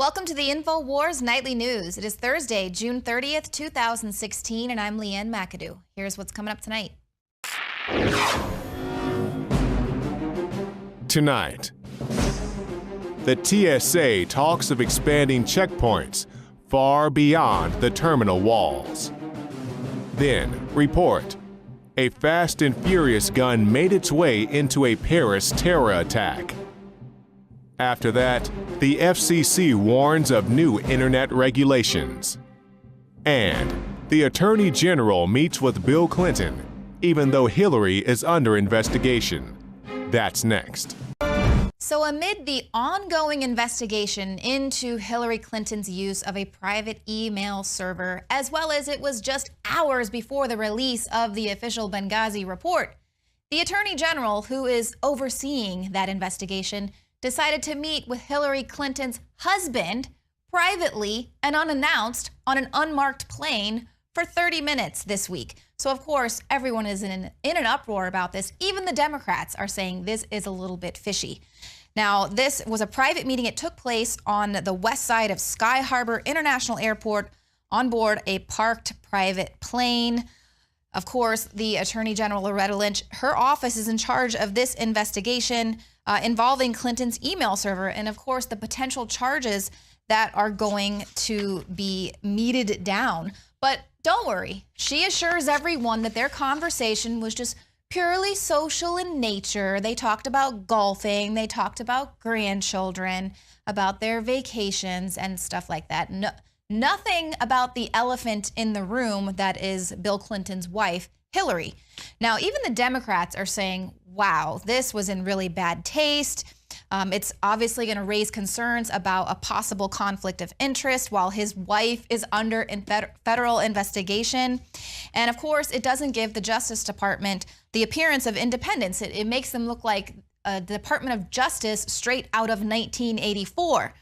Welcome to the INFOWARS Nightly News. It is Thursday, June 30th, 2016, and I'm Leanne McAdoo. Here's what's coming up tonight. Tonight, the TSA talks of expanding checkpoints far beyond the terminal walls. Then, report, a Fast and Furious gun made its way into a Paris terror attack. After that, the FCC warns of new internet regulations. And the Attorney General meets with Bill Clinton, even though Hillary is under investigation. That's next. So amid the ongoing investigation into Hillary Clinton's use of a private email server, as well as it was just hours before the release of the official Benghazi report, the Attorney General, who is overseeing that investigation, decided to meet with Hillary Clinton's husband privately and unannounced on an unmarked plane for 30 minutes this week. So, of course, everyone is in an uproar about this. Even the Democrats are saying this is a little bit fishy. Now, this was a private meeting. It took place on the west side of Sky Harbor International Airport on board a parked private plane. Of course, the Attorney General, Loretta Lynch, her office is in charge of this investigation involving Clinton's email server and, of course, the potential charges that are going to be meted down. But don't worry, she assures everyone that their conversation was just purely social in nature. They talked about golfing, they talked about grandchildren, about their vacations and stuff like that. Nothing about the elephant in the room that is Bill Clinton's wife, Hillary. Now, even the Democrats are saying, wow, this was in really bad taste. It's obviously going to raise concerns about a possible conflict of interest while his wife is under federal investigation. And of course, it doesn't give the Justice Department the appearance of independence. It makes them look like a Department of Justice straight out of 1984.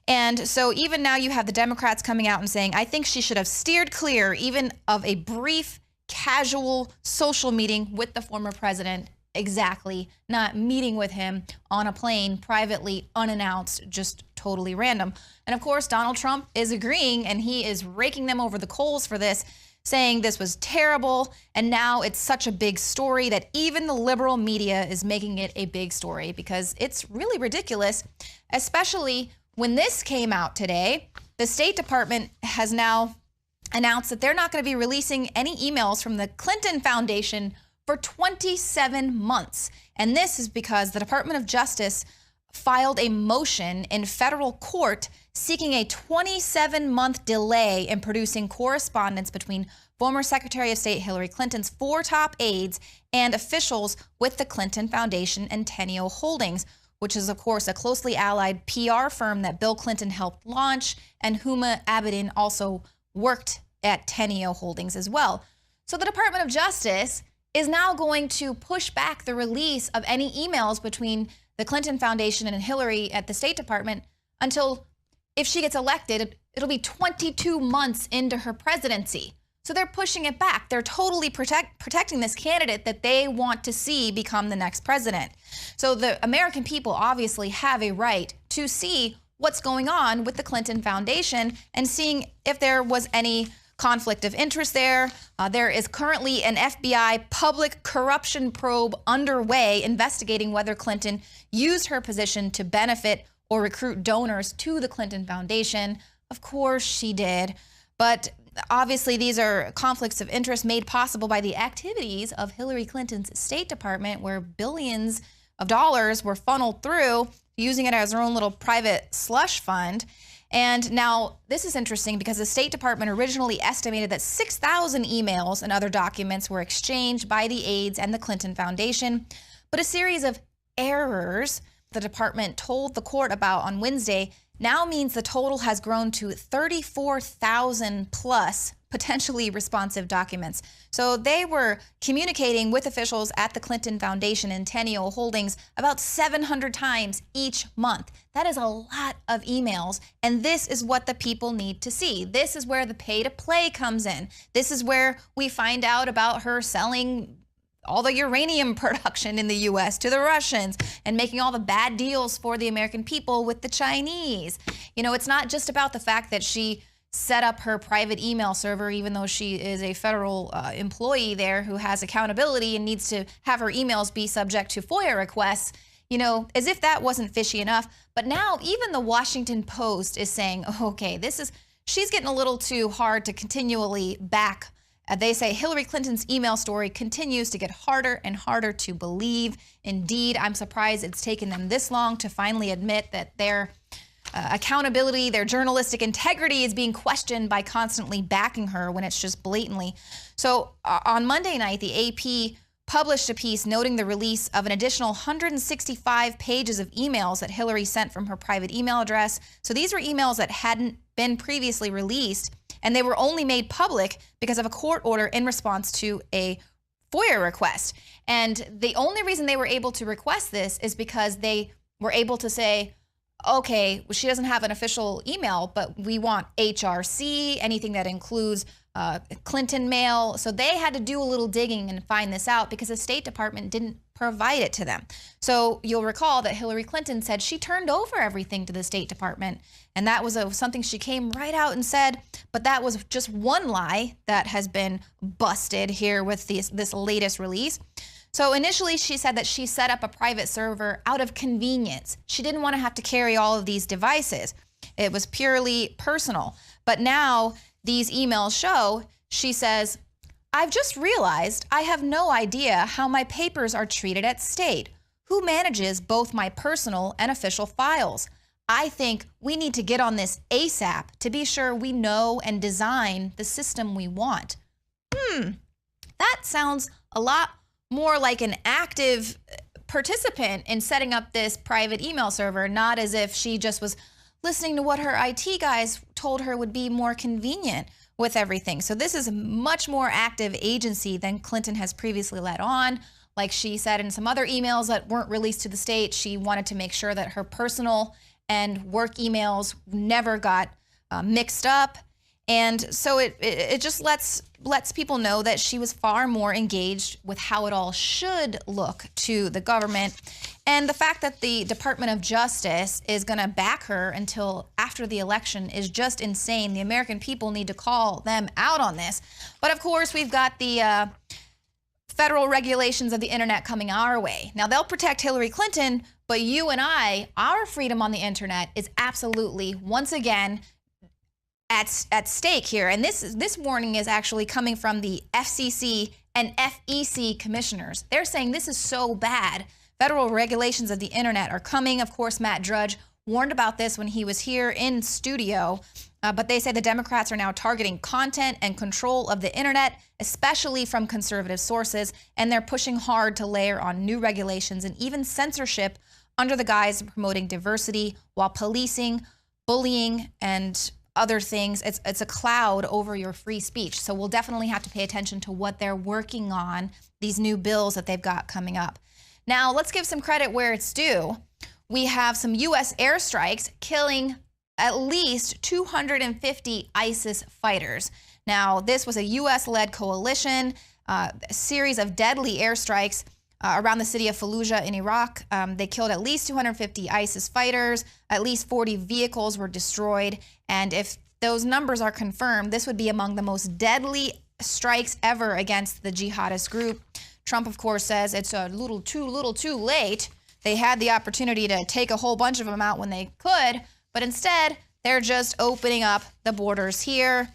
And so even now you have the Democrats coming out and saying, I think she should have steered clear even of a brief, casual social meeting with the former president. Exactly, not meeting with him on a plane privately, unannounced, just totally random. And of course, Donald Trump is agreeing, and he is raking them over the coals for this, saying this was terrible, and now it's such a big story that even the liberal media is making it a big story because it's really ridiculous, especially when this came out today. The State Department has now announced that they're not going to be releasing any emails from the Clinton Foundation for 27 months. And this is because the Department of Justice filed a motion in federal court seeking a 27-month delay in producing correspondence between former Secretary of State Hillary Clinton's 4 top aides and officials with the Clinton Foundation and Teneo Holdings, which is, of course, a closely allied PR firm that Bill Clinton helped launch, and Huma Abedin also worked at Teneo Holdings as well. So the Department of Justice is now going to push back the release of any emails between the Clinton Foundation and Hillary at the State Department until, if she gets elected, it'll be 22 months into her presidency. So they're pushing it back. They're totally protecting this candidate that they want to see become the next president. So the American people obviously have a right to see what's going on with the Clinton Foundation and seeing if there was any conflict of interest there. There is currently an FBI public corruption probe underway investigating whether Clinton used her position to benefit or recruit donors to the Clinton Foundation. Of course she did, but obviously these are conflicts of interest made possible by the activities of Hillary Clinton's State Department, where billions of dollars were funneled through, using it as their own little private slush fund. And now this is interesting because the State Department originally estimated that 6,000 emails and other documents were exchanged by the aides and the Clinton Foundation. But a series of errors the department told the court about on Wednesday now means the total has grown to 34,000 plus potentially responsive documents. So they were communicating with officials at the Clinton Foundation and Teneo Holdings about 700 times each month. That is a lot of emails, and this is what the people need to see. This is where the pay to play comes in. This is where we find out about her selling all the uranium production in the U.S. to the Russians and making all the bad deals for the American people with the Chinese. You know, it's not just about the fact that she set up her private email server, even though she is a federal employee there who has accountability and needs to have her emails be subject to FOIA requests, you know, as if that wasn't fishy enough. But now even the Washington Post is saying, okay, she's getting a little too hard to continually back. They say Hillary Clinton's email story continues to get harder and harder to believe. Indeed, I'm surprised it's taken them this long to finally admit that their accountability, their journalistic integrity is being questioned by constantly backing her when it's just blatantly. So on Monday night, the AP published a piece noting the release of an additional 165 pages of emails that Hillary sent from her private email address. So these were emails that hadn't been previously released, and they were only made public because of a court order in response to a FOIA request. And the only reason they were able to request this is because they were able to say, okay, well, she doesn't have an official email, but we want HRC, anything that includes Clinton mail. So they had to do a little digging and find this out because the State Department didn't provide it to them. So you'll recall that Hillary Clinton said she turned over everything to the State Department. And that was something she came right out and said, but that was just one lie that has been busted here with this latest release. So initially she said that she set up a private server out of convenience. She didn't want to have to carry all of these devices. It was purely personal. But now these emails show, she says, I've just realized I have no idea how my papers are treated at state. Who manages both my personal and official files? I think we need to get on this ASAP to be sure we know and design the system we want. That sounds a lot more like an active participant in setting up this private email server, not as if she just was listening to what her IT guys told her would be more convenient with everything. So this is a much more active agency than Clinton has previously let on. Like she said in some other emails that weren't released to the state, she wanted to make sure that her personal and work emails never got mixed up. And so it just lets people know that she was far more engaged with how it all should look to the government. And the fact that the Department of Justice is going to back her until after the election is just insane. The American people need to call them out on this. But of course, we've got the federal regulations of the internet coming our way. Now, they'll protect Hillary Clinton, but you and I, our freedom on the internet is absolutely, once again, at stake here. And this warning is actually coming from the FCC and FEC commissioners. They're saying this is so bad. Federal regulations of the internet are coming. Of course, Matt Drudge warned about this when he was here in studio. But they say the Democrats are now targeting content and control of the internet, especially from conservative sources. And they're pushing hard to layer on new regulations and even censorship under the guise of promoting diversity while policing, bullying, and other things. It's a cloud over your free speech. So we'll definitely have to pay attention to what they're working on, these new bills that they've got coming up. Now, let's give some credit where it's due. We have some U.S. airstrikes killing at least 250 ISIS fighters. Now, this was a U.S.-led coalition, a series of deadly airstrikes around the city of Fallujah in Iraq. They killed at least 250 ISIS fighters. At least 40 vehicles were destroyed. And if those numbers are confirmed, this would be among the most deadly strikes ever against the jihadist group. Trump, of course, says it's a little too late. They had the opportunity to take a whole bunch of them out when they could, but instead, they're just opening up the borders here.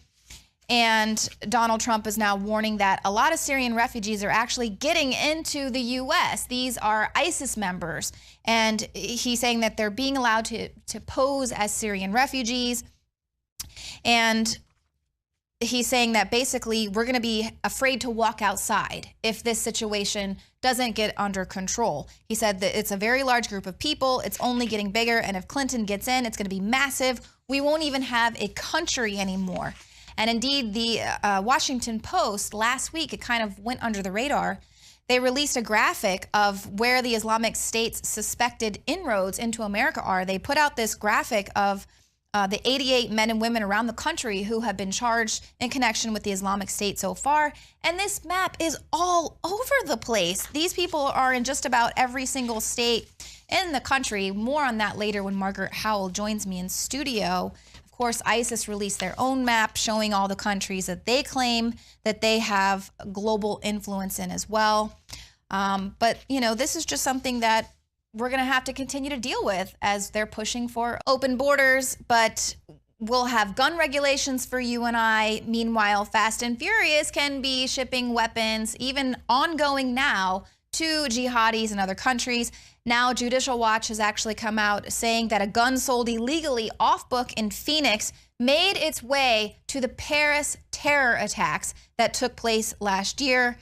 And Donald Trump is now warning that a lot of Syrian refugees are actually getting into the U.S. These are ISIS members. And he's saying that they're being allowed to pose as Syrian refugees. And he's saying that basically we're going to be afraid to walk outside if this situation doesn't get under control. He said that it's a very large group of people. It's only getting bigger. And if Clinton gets in, it's going to be massive. We won't even have a country anymore. And indeed, the Washington Post last week, it kind of went under the radar. They released a graphic of where the Islamic State's suspected inroads into America are. They put out this graphic of the 88 men and women around the country who have been charged in connection with the Islamic State so far. And this map is all over the place. These people are in just about every single state in the country. More on that later when Margaret Howell joins me in studio. Of course, ISIS released their own map showing all the countries that they claim that they have global influence in as well. But, you know, this is just something that we're going to have to continue to deal with as they're pushing for open borders. But we'll have gun regulations for you and I. Meanwhile, Fast and Furious can be shipping weapons, even ongoing now, to jihadis in other countries. Now, Judicial Watch has actually come out saying that a gun sold illegally off book in Phoenix made its way to the Paris terror attacks that took place last year.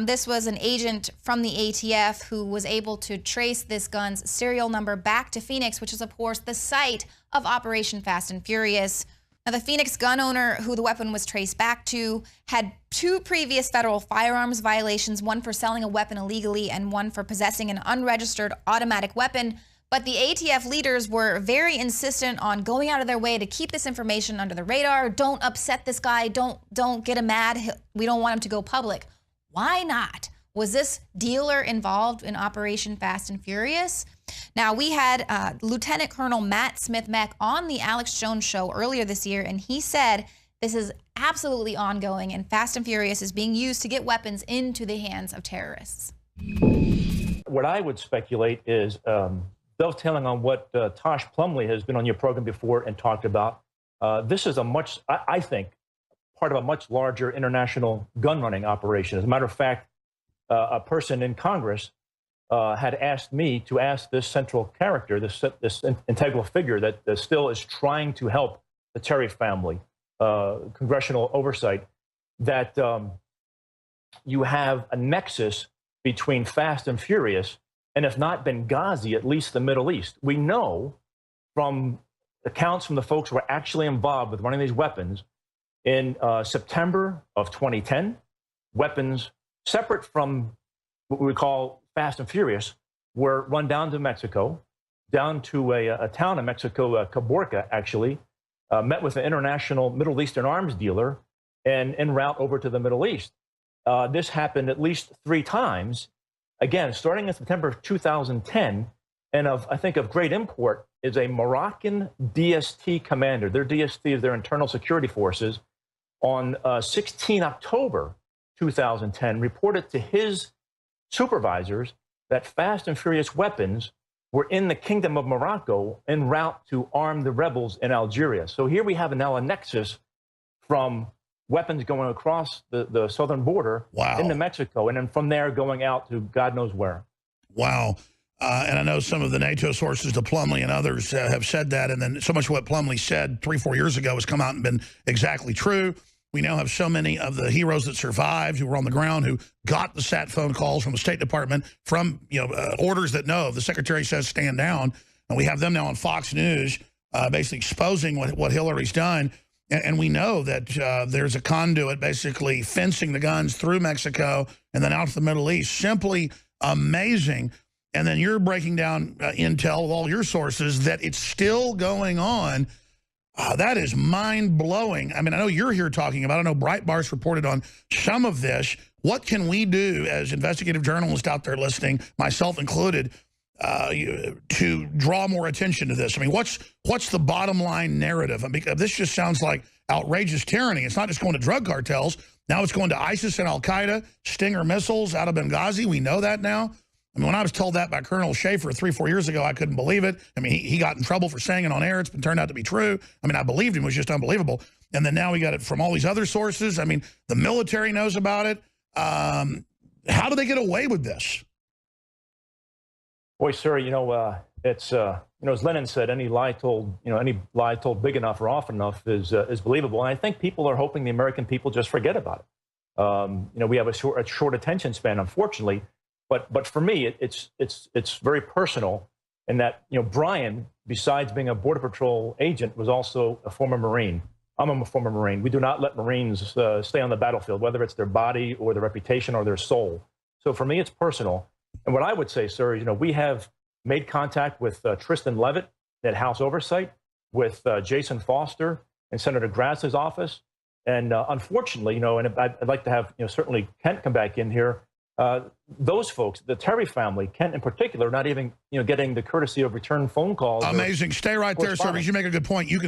This was an agent from the ATF who was able to trace this gun's serial number back to Phoenix, which is, of course, the site of Operation Fast and Furious. Now, the Phoenix gun owner who the weapon was traced back to had 2 previous federal firearms violations, one for selling a weapon illegally and one for possessing an unregistered automatic weapon. But the ATF leaders were very insistent on going out of their way to keep this information under the radar. Don't upset this guy. Don't get him mad. We don't want him to go public. Why not? Was this dealer involved in Operation Fast and Furious? Now, we had Lieutenant Colonel Matt Smith-Meck on the Alex Jones Show earlier this year, and he said this is absolutely ongoing, and Fast and Furious is being used to get weapons into the hands of terrorists. What I would speculate is dovetailing on what Tosh Plumlee has been on your program before and talked about. This is I think, part of a much larger international gun running operation. As a matter of fact, a person in Congress had asked me to ask this central character, this integral figure that still is trying to help the Terry family, congressional oversight, that you have a nexus between Fast and Furious, and if not Benghazi, at least the Middle East. We know from accounts from the folks who were actually involved with running these weapons in September of 2010, weapons separate from what we would call Fast and Furious were run down to Mexico, down to a town in Mexico, Caborca, actually, met with an international Middle Eastern arms dealer and en route over to the Middle East. This happened at least 3 times, again, starting in September of 2010, and I think of great import is a Moroccan DST commander. Their DST is their internal security forces. On 16 October 2010, reported to his supervisors that Fast and Furious weapons were in the Kingdom of Morocco en route to arm the rebels in Algeria. So here we have now a nexus from weapons going across the southern border into Mexico, and then from there going out to God knows where. Wow. And I know some of the NATO sources, the Plumlee and others, have said that. And then so much of what Plumlee said 3-4 years ago has come out and been exactly true. We now have so many of the heroes that survived, who were on the ground, who got the sat phone calls from the State Department, from orders that no, the Secretary says stand down. And we have them now on Fox News, basically exposing what Hillary's done. And we know that there's a conduit basically fencing the guns through Mexico and then out to the Middle East. Simply amazing. And then you're breaking down intel with all your sources that it's still going on. That is mind-blowing. I mean, I know you're here talking about it. I know Breitbart's reported on some of this. What can we do as investigative journalists out there listening, myself included, to draw more attention to this? I mean, what's the bottom line narrative? I mean, this just sounds like outrageous tyranny. It's not just going to drug cartels. Now it's going to ISIS and Al-Qaeda, Stinger missiles out of Benghazi. We know that now. I mean, when I was told that by Colonel Schaefer 3-4 years ago, I couldn't believe it. I mean, he got in trouble for saying it on air. It's been turned out to be true. I mean, I believed him. It was just unbelievable. And then now we got it from all these other sources. I mean, the military knows about it. How do they get away with this? Boy, sir, it's as Lenin said, any lie told big enough or often enough is believable. And I think people are hoping the American people just forget about it. We have a short attention span, unfortunately. But for me, it's very personal in that, Brian, besides being a Border Patrol agent, was also a former Marine. I'm a former Marine. We do not let Marines stay on the battlefield, whether it's their body or their reputation or their soul. So for me, it's personal. And what I would say, sir, we have made contact with Tristan Levitt at House Oversight. with Jason Foster and Senator Grassley's office. And unfortunately, you know, and I'd like to have, you know, certainly Kent come back in here. Those folks, the Terry family, Kent in particular, not even, you know, getting the courtesy of return phone calls. Amazing. Stay right there, sir, because you make a good point. You can